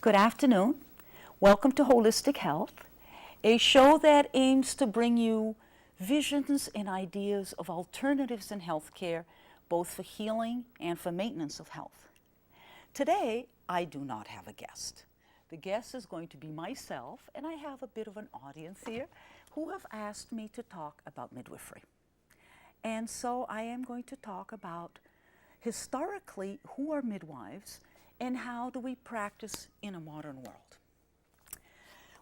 Good afternoon. Welcome to Holistic Health, a show that aims to bring you visions and ideas of alternatives in healthcare, both for healing and for maintenance of health. Today, I do not have a guest. The guest is going to be myself, and I have a bit of an audience here who have asked me to talk about midwifery. And so I am going to talk about historically who are midwives and how do we practice in a modern world.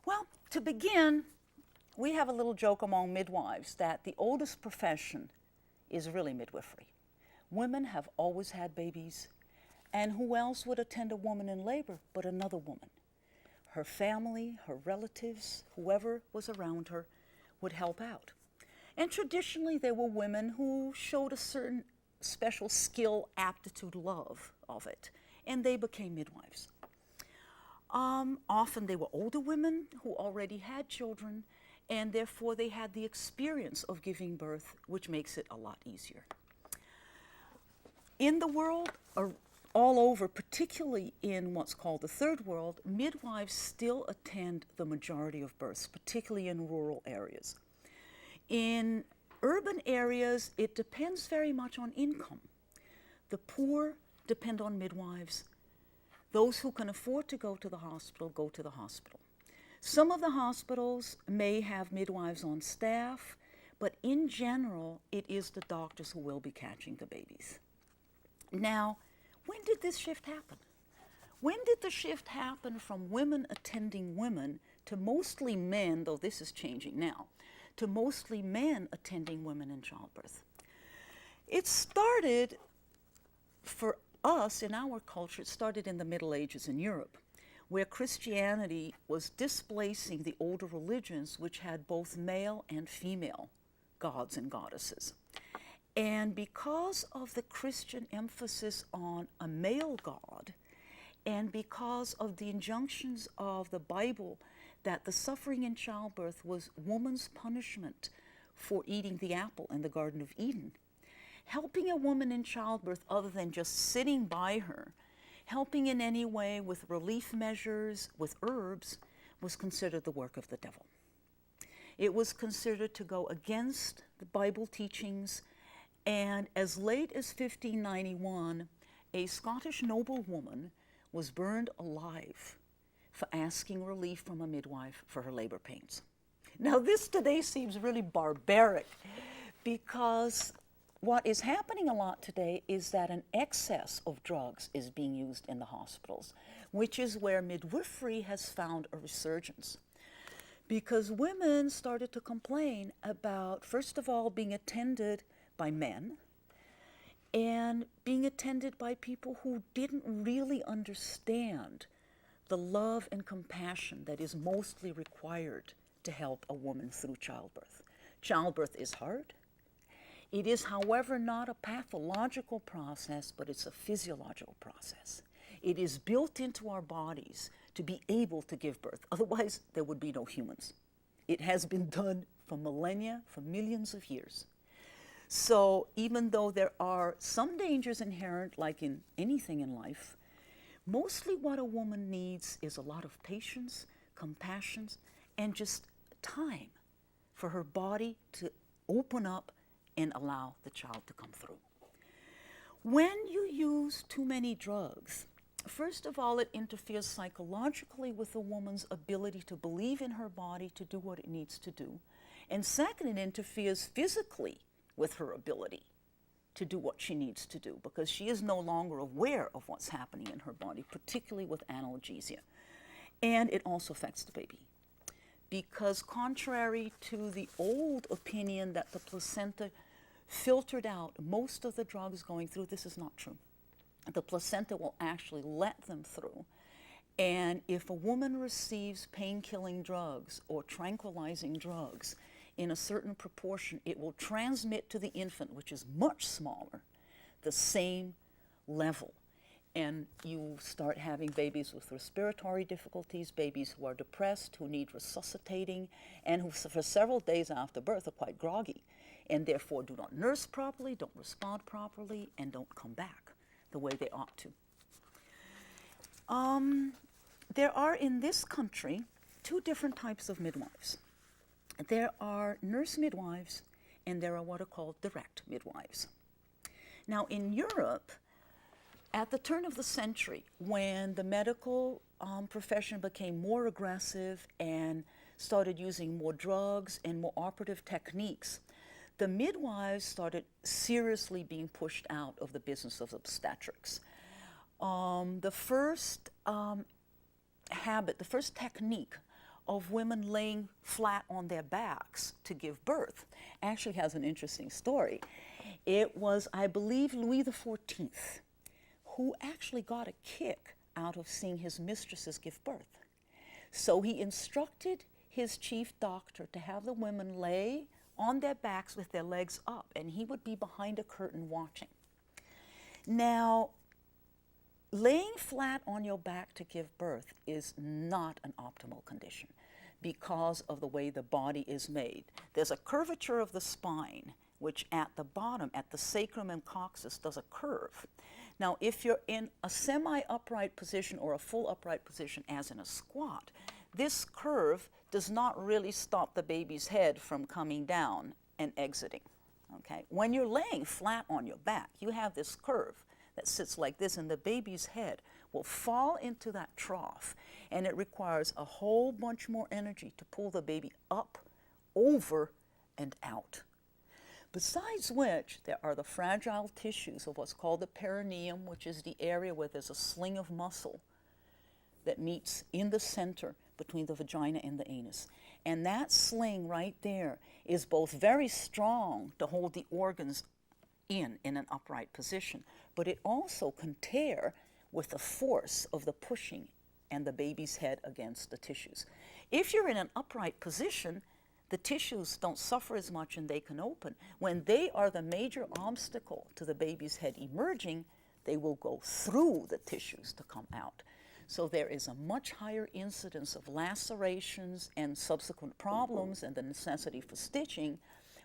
Well, to begin, we have a little joke among midwives that the oldest profession is really midwifery. Women have always had babies, and who else would attend a woman in labor but another woman? Her family, her relatives, whoever was around her would help out. And traditionally, there were women who showed a certain special skill, aptitude, love of it, and they became midwives. Often they were older women who already had children, and therefore they had the experience of giving birth, which makes it a lot easier. In the world, all over, particularly in what's called the third world, midwives still attend the majority of births, particularly in rural areas. In urban areas, it depends very much on income. The poor depend on midwives. Those who can afford to go to the hospital go to the hospital. Some of the hospitals may have midwives on staff, but in general, it is the doctors who will be catching the babies. Now, when did this shift happen? When did the shift happen from women attending women to mostly men, though this is changing now, to mostly men attending women in childbirth? It started, for us, in our culture, it started in the Middle Ages in Europe, where Christianity was displacing the older religions, which had both male and female gods and goddesses. And because of the Christian emphasis on a male god, and because of the injunctions of the Bible that the suffering in childbirth was woman's punishment for eating the apple in the Garden of Eden, helping a woman in childbirth other than just sitting by her, helping in any way with relief measures, with herbs, was considered the work of the devil. It was considered to go against the Bible teachings, and as late as 1591, a Scottish noblewoman was burned alive for asking relief from a midwife for her labor pains. Now, this today seems really barbaric because what is happening a lot today is that an excess of drugs is being used in the hospitals, which is where midwifery has found a resurgence. Because women started to complain about, first of all, being attended by men and being attended by people who didn't really understand the love and compassion that is mostly required to help a woman through childbirth. Childbirth is hard. It is, however, not a pathological process, but it's a physiological process. It is built into our bodies to be able to give birth. Otherwise, there would be no humans. It has been done for millennia, for millions of years. So even though there are some dangers inherent, like in anything in life, mostly what a woman needs is a lot of patience, compassion, and just time for her body to open up and allow the child to come through. When you use too many drugs, first of all, it interferes psychologically with a woman's ability to believe in her body to do what it needs to do. And second, it interferes physically with her ability to do what she needs to do because she is no longer aware of what's happening in her body, particularly with analgesia. And it also affects the baby, because contrary to the old opinion that the placenta filtered out most of the drugs going through, this is not true. The placenta will actually let them through. And if a woman receives pain-killing drugs or tranquilizing drugs in a certain proportion, it will transmit to the infant, which is much smaller, the same level. And you start having babies with respiratory difficulties, babies who are depressed, who need resuscitating, and who for several days after birth are quite groggy, and therefore do not nurse properly, don't respond properly, and don't come back the way they ought to. there are in this country two different types of midwives. There are nurse midwives and there are what are called direct midwives. Now in Europe, at the turn of the century, when the medical profession became more aggressive and started using more drugs and more operative techniques, the midwives started seriously being pushed out of the business of obstetrics. The first habit, the first technique of women laying flat on their backs to give birth actually has an interesting story. It was, I believe, Louis XIV who actually got a kick out of seeing his mistresses give birth. So he instructed his chief doctor to have the women lay on their backs with their legs up, and he would be behind a curtain watching. Now, laying flat on your back to give birth is not an optimal condition because of the way the body is made. There's a curvature of the spine, which at the bottom, at the sacrum and coccyx, does a curve. Now, if you're in a semi-upright position or a full upright position, as in a squat, this curve does not really stop the baby's head from coming down and exiting, okay? When you're laying flat on your back, you have this curve that sits like this, and the baby's head will fall into that trough, and it requires a whole bunch more energy to pull the baby up, over, and out. Besides which, there are the fragile tissues of what's called the perineum, which is the area where there's a sling of muscle that meets in the center between the vagina and the anus. And that sling right there is both very strong to hold the organs in an upright position, but it also can tear with the force of the pushing and the baby's head against the tissues. If you're in an upright position, the tissues don't suffer as much and they can open. When they are the major obstacle to the baby's head emerging, they will go through the tissues to come out. So there is a much higher incidence of lacerations and subsequent problems and the necessity for stitching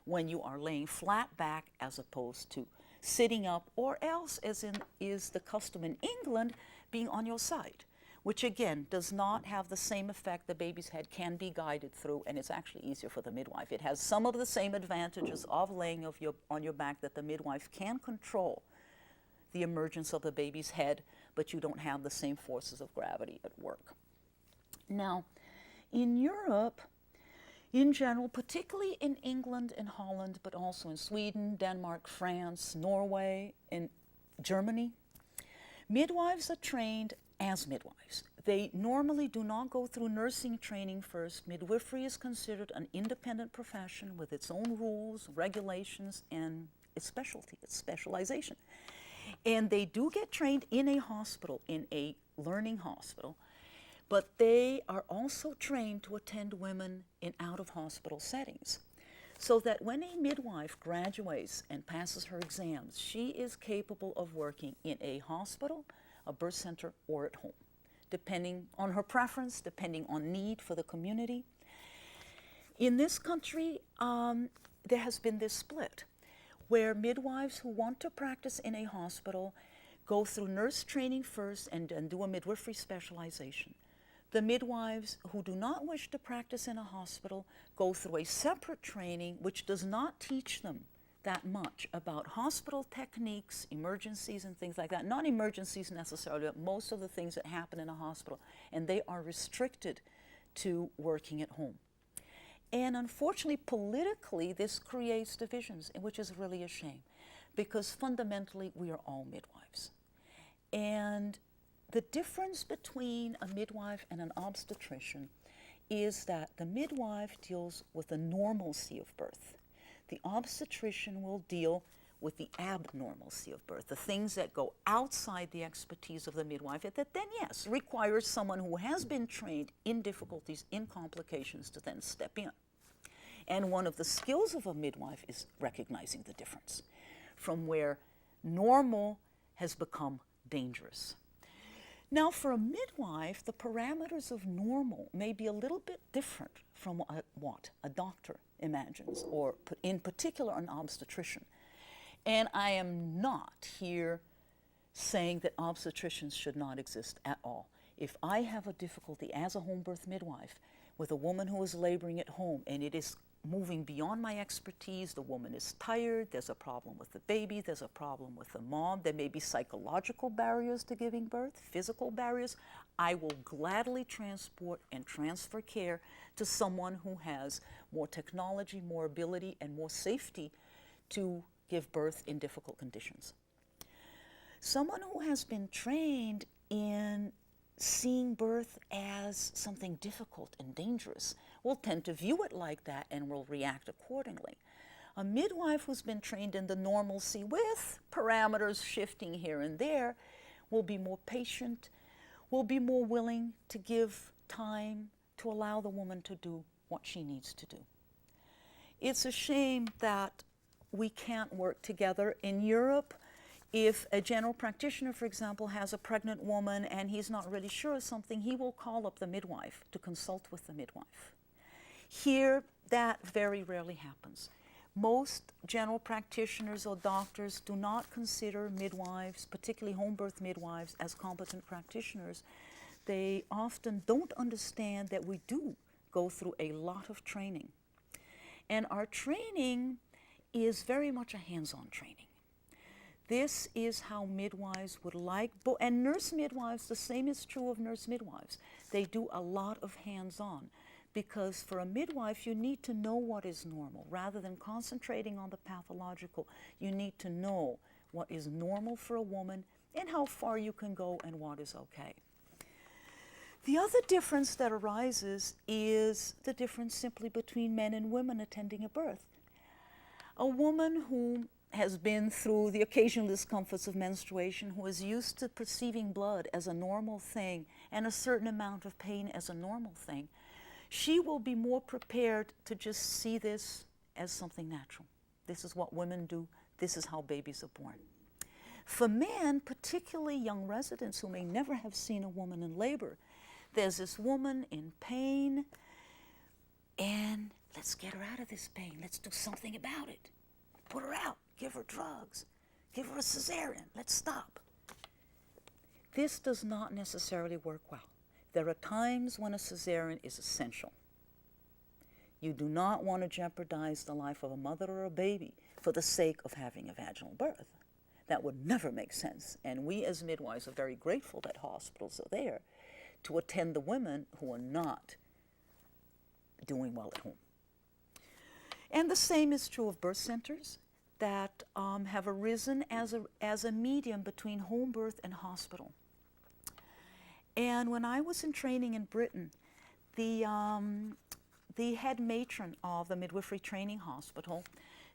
when you are laying flat back as opposed to sitting up, or else, as is the custom in England, being on your side, which again does not have the same effect. The baby's head can be guided through, and it's actually easier for the midwife. It has some of the same advantages of laying on your back, that the midwife can control the emergence of the baby's head, but you don't have the same forces of gravity at work. Now, in Europe, in general, particularly in England and Holland, but also in Sweden, Denmark, France, Norway, and Germany, midwives are trained as midwives. They normally do not go through nursing training first. Midwifery is considered an independent profession with its own rules, regulations, and its specialty, its specialization. And they do get trained in a hospital, in a learning hospital, but they are also trained to attend women in out-of-hospital settings, so that when a midwife graduates and passes her exams, she is capable of working in a hospital, a birth center, or at home, depending on her preference, depending on need for the community. In this country, there has been this split, where midwives who want to practice in a hospital go through nurse training first and do a midwifery specialization. The midwives who do not wish to practice in a hospital go through a separate training which does not teach them that much about hospital techniques, emergencies, and things like that. Not emergencies necessarily, but most of the things that happen in a hospital, and they are restricted to working at home. And unfortunately, politically, this creates divisions, which is really a shame, because fundamentally, we are all midwives. And the difference between a midwife and an obstetrician is that the midwife deals with the normalcy of birth. The obstetrician will deal with the abnormalcy of birth, the things that go outside the expertise of the midwife, that then, yes, requires someone who has been trained in difficulties, in complications, to then step in. And one of the skills of a midwife is recognizing the difference from where normal has become dangerous. Now, for a midwife, the parameters of normal may be a little bit different from what a doctor imagines, or in particular an obstetrician. And I am not here saying that obstetricians should not exist at all. If I have a difficulty as a home birth midwife with a woman who is laboring at home and it is moving beyond my expertise, the woman is tired, there's a problem with the baby, there's a problem with the mom, there may be psychological barriers to giving birth, physical barriers, I will gladly transport and transfer care to someone who has more technology, more ability, and more safety to give birth in difficult conditions. Someone who has been trained in seeing birth as something difficult and dangerous will tend to view it like that and will react accordingly. A midwife who's been trained in the normalcy with parameters shifting here and there will be more patient, will be more willing to give time to allow the woman to do what she needs to do. It's a shame that we can't work together. In Europe, if a general practitioner, for example, has a pregnant woman and he's not really sure of something, he will call up the midwife to consult with the midwife. Here, that very rarely happens. Most general practitioners or doctors do not consider midwives, particularly home birth midwives, as competent practitioners. They often don't understand that we do go through a lot of training. And our training is very much a hands-on training. This is how midwives would like, and nurse midwives, the same is true of nurse midwives. They do a lot of hands-on because for a midwife, you need to know what is normal. Rather than concentrating on the pathological, you need to know what is normal for a woman and how far you can go and what is okay. The other difference that arises is the difference simply between men and women attending a birth. A woman who has been through the occasional discomforts of menstruation, who is used to perceiving blood as a normal thing and a certain amount of pain as a normal thing, she will be more prepared to just see this as something natural. This is what women do. This is how babies are born. For men, particularly young residents who may never have seen a woman in labor, there's this woman in pain, and let's get her out of this pain. Let's do something about it. Put her out. Give her drugs. Give her a cesarean. Let's stop. This does not necessarily work well. There are times when a cesarean is essential. You do not want to jeopardize the life of a mother or a baby for the sake of having a vaginal birth. That would never make sense. And we as midwives are very grateful that hospitals are there to attend the women who are not doing well at home. And the same is true of birth centers that have arisen as a medium between home birth and hospital. And when I was in training in Britain, the head matron of the midwifery training hospital,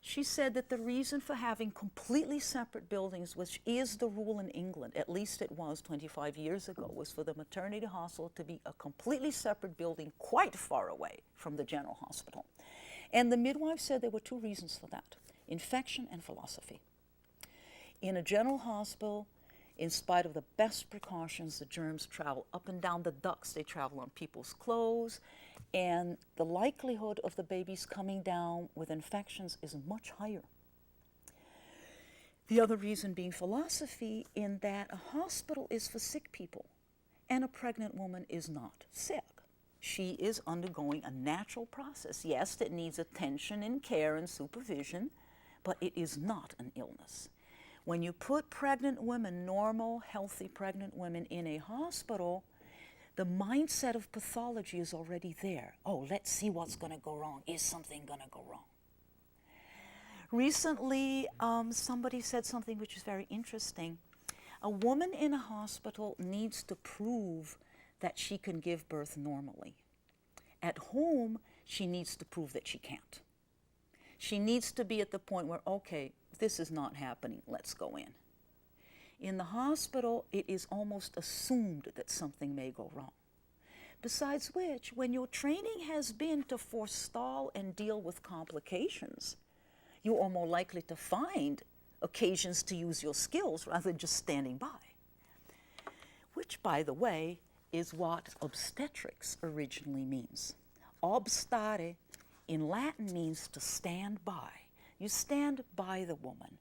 she said that the reason for having completely separate buildings, which is the rule in England, at least it was 25 years ago, was for the maternity hospital to be a completely separate building quite far away from the general hospital. And the midwife said there were two reasons for that: infection and philosophy. In a general hospital, in spite of the best precautions, the germs travel up and down the ducts. They travel on people's clothes, and the likelihood of the babies coming down with infections is much higher. The other reason being philosophy, in that a hospital is for sick people, and a pregnant woman is not sick. She is undergoing a natural process. Yes, that needs attention and care and supervision, but it is not an illness. When you put pregnant women, normal, healthy pregnant women, in a hospital, the mindset of pathology is already there. Oh, let's see what's going to go wrong. Is something going to go wrong? Recently, somebody said something which is very interesting. A woman in a hospital needs to prove that she can give birth normally. At home, she needs to prove that she can't. She needs to be at the point where, okay, this is not happening, let's go in. In the hospital, it is almost assumed that something may go wrong. Besides which, when your training has been to forestall and deal with complications, you are more likely to find occasions to use your skills rather than just standing by. Which, by the way, is what obstetrics originally means. Obstare in Latin means to stand by. You stand by the woman.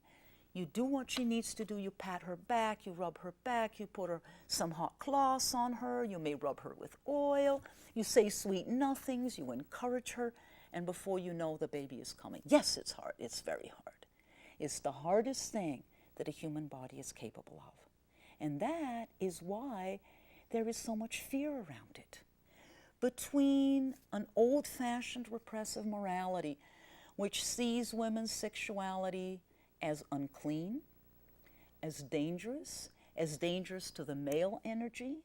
You do what she needs to do. You pat her back, you rub her back, you put some hot cloths on her, you may rub her with oil, you say sweet nothings, you encourage her, and before you know, the baby is coming. Yes, it's hard. It's very hard. It's the hardest thing that a human body is capable of. And that is why there is so much fear around it. Between an old-fashioned repressive morality, which sees women's sexuality as unclean, as dangerous to the male energy,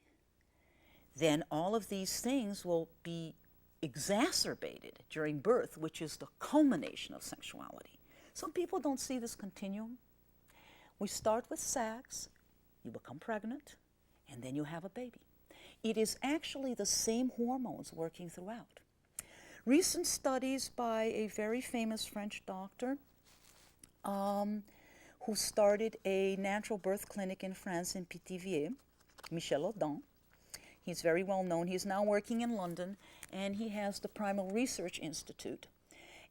then all of these things will be exacerbated during birth, which is the culmination of sexuality. Some people don't see this continuum. We start with sex, you become pregnant, and then you have a baby. It is actually the same hormones working throughout. Recent studies by a very famous French doctor who started a natural birth clinic in France in Pithiviers, Michel Audin. He's very well known. He's now working in London, and he has the Primal Research Institute.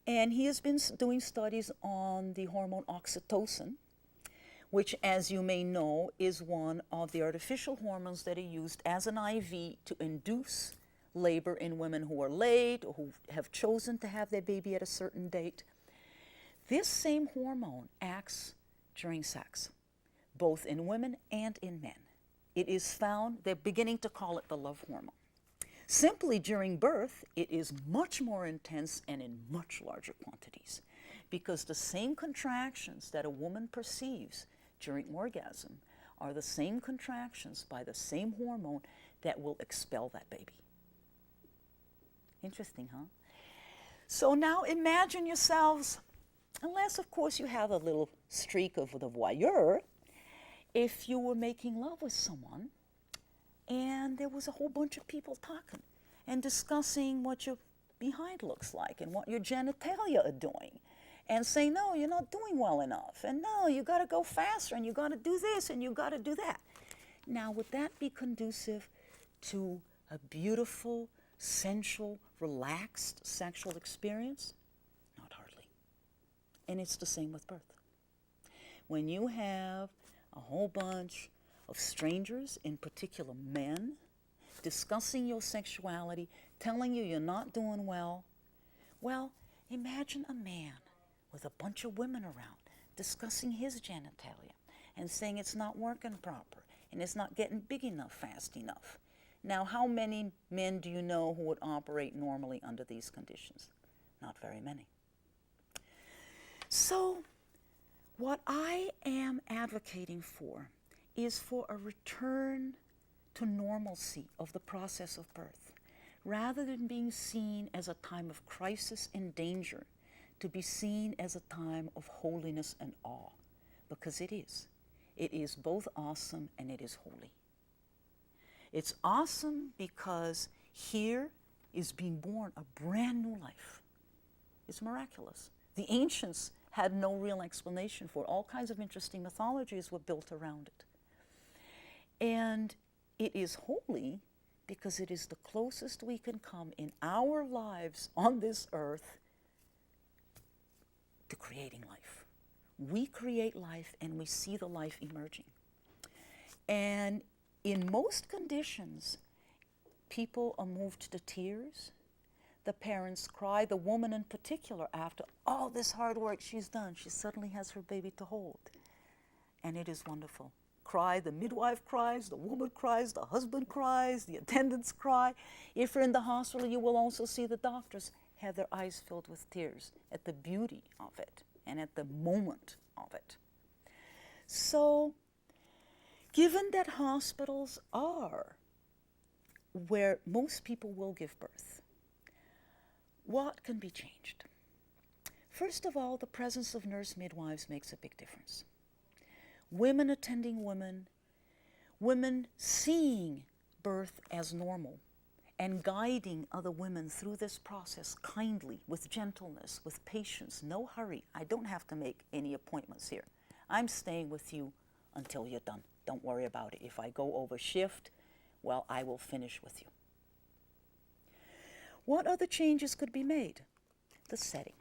And he has been doing studies on the hormone oxytocin, which, as you may know, is one of the artificial hormones that are used as an IV to induce labor in women who are late or who have chosen to have their baby at a certain date. This same hormone acts during sex, both in women and in men. It is found, they're beginning to call it the love hormone. Simply during birth, it is much more intense and in much larger quantities, because the same contractions that a woman perceives during orgasm are the same contractions by the same hormone that will expel that baby. Interesting, huh? So now imagine yourselves, unless of course you have a little streak of the voyeur, if you were making love with someone and there was a whole bunch of people talking and discussing what your behind looks like and what your genitalia are doing, and saying, no, you're not doing well enough, and no, you got to go faster, and you got to do this, and you got to do that. Now, would that be conducive to a beautiful, sensual, relaxed sexual experience? Not hardly. And it's the same with birth. When you have a whole bunch of strangers, in particular men, discussing your sexuality, telling you you're not doing well, imagine a man with a bunch of women around discussing his genitalia and saying it's not working proper and it's not getting big enough fast enough. Now, how many men do you know who would operate normally under these conditions? Not very many. So, what I am advocating for is for a return to normalcy of the process of birth, rather than being seen as a time of crisis and danger, to be seen as a time of holiness and awe, because it is. It is both awesome and it is holy. It's awesome because here is being born a brand new life. It's miraculous. The ancients had no real explanation for it. All kinds of interesting mythologies were built around it. And it is holy because it is the closest we can come in our lives on this earth to creating life. We create life and we see the life emerging. And in most conditions, people are moved to tears. The parents cry. The woman in particular, after all this hard work she's done, she suddenly has her baby to hold. And it is wonderful. Cry, the midwife cries, the woman cries, the husband cries, the attendants cry. If you're in the hospital, you will also see the doctors have their eyes filled with tears at the beauty of it and at the moment of it. So, given that hospitals are where most people will give birth, what can be changed? First of all, the presence of nurse midwives makes a big difference. Women attending women, women seeing birth as normal, and guiding other women through this process kindly, with gentleness, with patience, no hurry. I don't have to make any appointments here. I'm staying with you until you're done. Don't worry about it. If I go over shift, well, I will finish with you. What other changes could be made? The setting.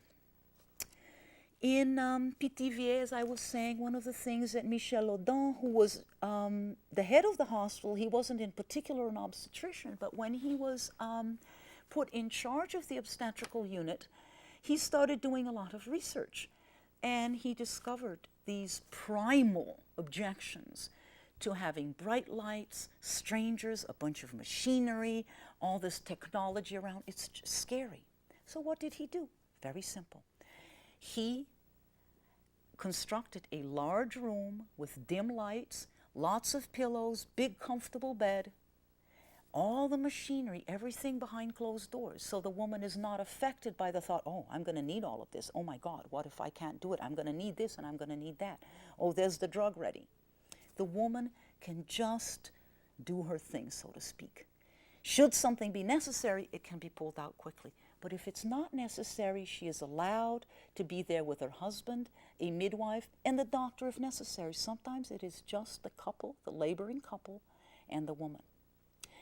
In Pithiviers, as I was saying, one of the things that Michel Audin, who was the head of the hospital, he wasn't in particular an obstetrician, but when he was put in charge of the obstetrical unit, he started doing a lot of research. And he discovered these primal objections to having bright lights, strangers, a bunch of machinery, all this technology around. It's just scary. So what did he do? Very simple. He constructed a large room with dim lights, lots of pillows, big comfortable bed, all the machinery, everything behind closed doors. So the woman is not affected by the thought, oh, I'm going to need all of this. Oh my God, what if I can't do it? I'm going to need this and I'm going to need that. Oh, there's the drug ready. The woman can just do her thing, so to speak. Should something be necessary, it can be pulled out quickly. But if it's not necessary, she is allowed to be there with her husband, a midwife, and the doctor if necessary. Sometimes it is just the couple, the laboring couple, and the woman.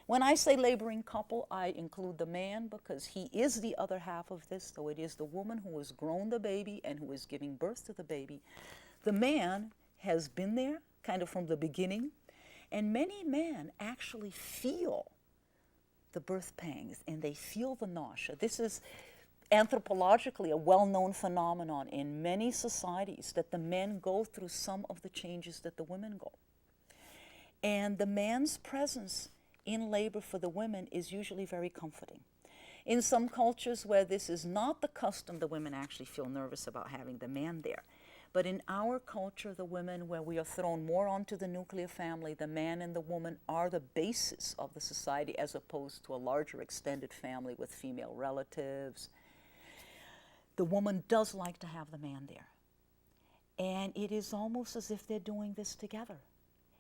When I say laboring couple, I include the man because he is the other half of this, so it is the woman who has grown the baby and who is giving birth to the baby. The man has been there kind of from the beginning, and many men actually feel the birth pangs and they feel the nausea. This is anthropologically a well-known phenomenon in many societies, that the men go through some of the changes that the women go. And the man's presence in labor for the women is usually very comforting. In some cultures where this is not the custom, the women actually feel nervous about having the man there. But in our culture, the women, where we are thrown more onto the nuclear family, the man and the woman are the basis of the society as opposed to a larger extended family with female relatives. The woman does like to have the man there. And it is almost as if they're doing this together.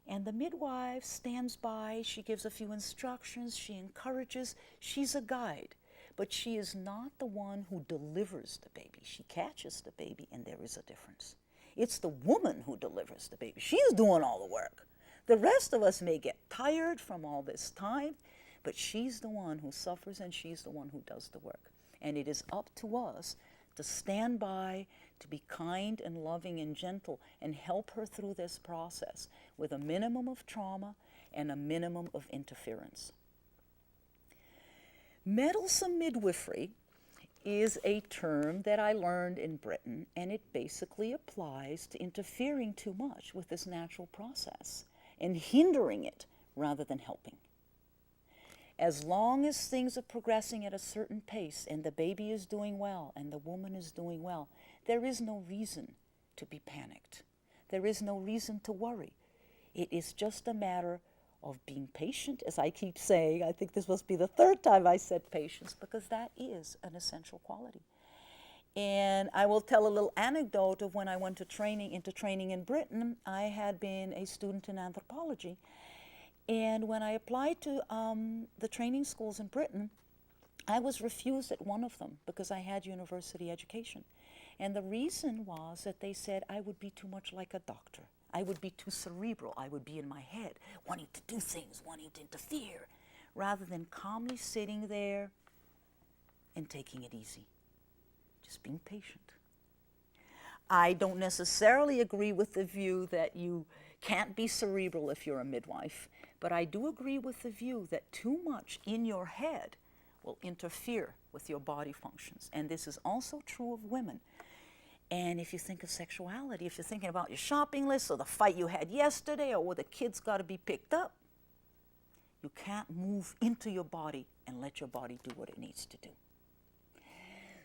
And the midwife stands by, she gives a few instructions, she encourages, she's a guide. But she is not the one who delivers the baby. She catches the baby, and there is a difference. It's the woman who delivers the baby. She's doing all the work. The rest of us may get tired from all this time, but she's the one who suffers and she's the one who does the work. And it is up to us to stand by, to be kind and loving and gentle and help her through this process with a minimum of trauma and a minimum of interference. Meddlesome midwifery is a term that I learned in Britain, and it basically applies to interfering too much with this natural process and hindering it rather than helping. As long as things are progressing at a certain pace and the baby is doing well and the woman is doing well, there is no reason to be panicked. There is no reason to worry. It is just a matter of being patient, as I keep saying. I think this must be the third time I said patience, because that is an essential quality. And I will tell a little anecdote of when I went into training in Britain. I had been a student in anthropology, and when I applied to the training schools in Britain, I was refused at one of them because I had university education. And the reason was that they said I would be too much like a doctor. I would be too cerebral. I would be in my head, wanting to do things, wanting to interfere, rather than calmly sitting there and taking it easy, just being patient. I don't necessarily agree with the view that you can't be cerebral if you're a midwife, but I do agree with the view that too much in your head will interfere with your body functions. And this is also true of women. And if you think of sexuality, if you're thinking about your shopping list or the fight you had yesterday or where the kid's got to be picked up, you can't move into your body and let your body do what it needs to do.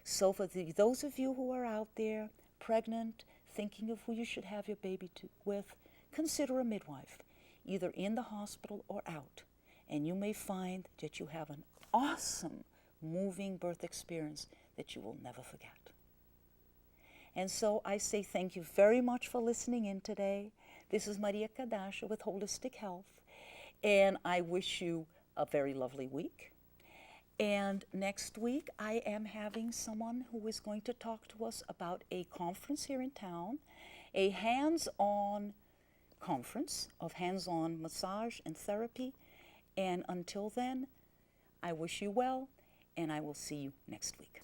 So for those of you who are out there, pregnant, thinking of who you should have your baby with, consider a midwife, either in the hospital or out. And you may find that you have an awesome, moving birth experience that you will never forget. And so I say thank you very much for listening in today. This is Maria Kadasha with Holistic Health, and I wish you a very lovely week. And next week, I am having someone who is going to talk to us about a conference here in town, a hands-on conference of hands-on massage and therapy. And until then, I wish you well, and I will see you next week.